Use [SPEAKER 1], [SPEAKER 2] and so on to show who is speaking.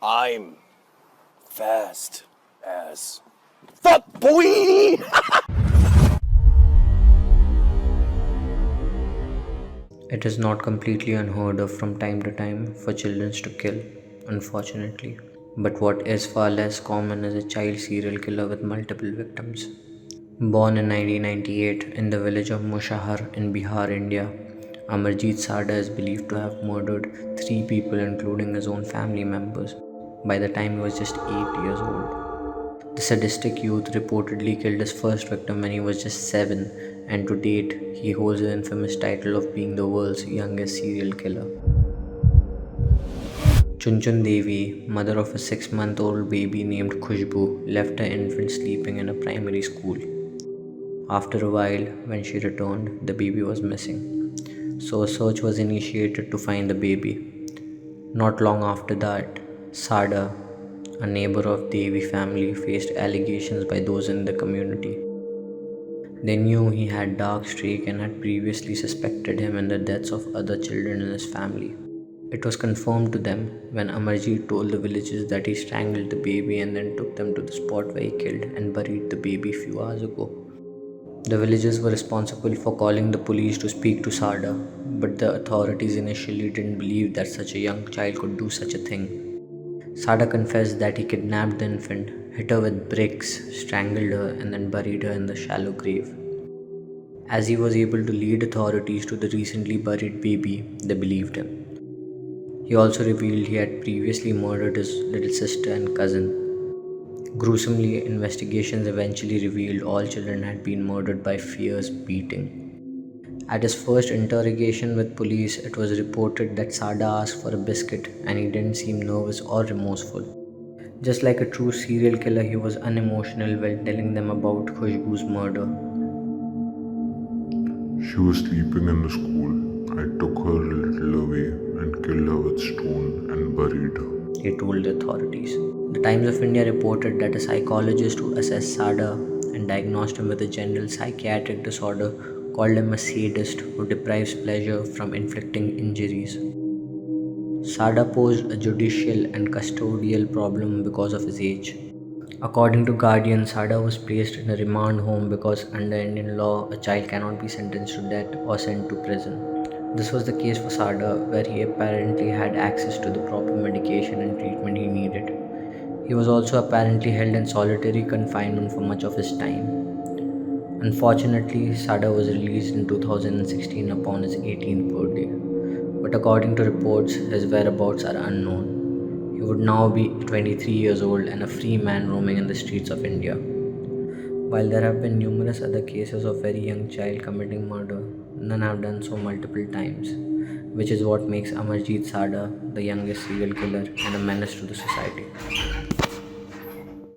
[SPEAKER 1] I'm fast as fuck, boy!
[SPEAKER 2] It is not completely unheard of from time to time for children to kill, unfortunately. But what is far less common is a child serial killer with multiple victims. Born in 1998 in the village of Mushahar in Bihar, India, Amarjeet Sada is believed to have murdered 3 people, including his own family members, by the time he was just 8 years old. The sadistic youth reportedly killed his first victim when he was just 7, and to date, he holds the infamous title of being the world's youngest serial killer. Chunchun Devi, mother of a 6-month-old baby named Khushbu, left her infant sleeping in a primary school. After a while, when she returned, the baby was missing. So a search was initiated to find the baby. Not long after that, Sada, a neighbor of Devi family, faced allegations by those in the community. They knew he had dark streak and had previously suspected him in the deaths of other children in his family. It was confirmed to them when Amarjeet told the villagers that he strangled the baby and then took them to the spot where he killed and buried the baby a few hours ago. The villagers were responsible for calling the police to speak to Sada, but the authorities initially didn't believe that such a young child could do such a thing. Sada confessed that he kidnapped the infant, hit her with bricks, strangled her, and then buried her in the shallow grave. As he was able to lead authorities to the recently buried baby, they believed him. He also revealed he had previously murdered his little sister and cousin. Gruesomely, investigations eventually revealed all children had been murdered by fierce beating. At his first interrogation with police, it was reported that Sada asked for a biscuit and he didn't seem nervous or remorseful. Just like a true serial killer, he was unemotional while telling them about Khushbu's murder.
[SPEAKER 3] She was sleeping in the school. I took her a little away and killed her with stone and buried her,
[SPEAKER 2] He told the authorities. The Times of India reported that a psychologist who assessed Sada and diagnosed him with a general psychiatric disorder called him a sadist who deprives pleasure from inflicting injuries. Sada posed a judicial and custodial problem because of his age. According to Guardian, Sada was placed in a remand home because under Indian law, a child cannot be sentenced to death or sent to prison. This was the case for Sada, where he apparently had access to the proper medication and treatment he needed. He was also apparently held in solitary confinement for much of his time. Unfortunately, Sada was released in 2016 upon his 18th birthday, but according to reports, his whereabouts are unknown. He would now be 23 years old and a free man roaming in the streets of India. While there have been numerous other cases of very young child committing murder, none have done so multiple times, which is what makes Amarjeet Sada the youngest serial killer and a menace to the society.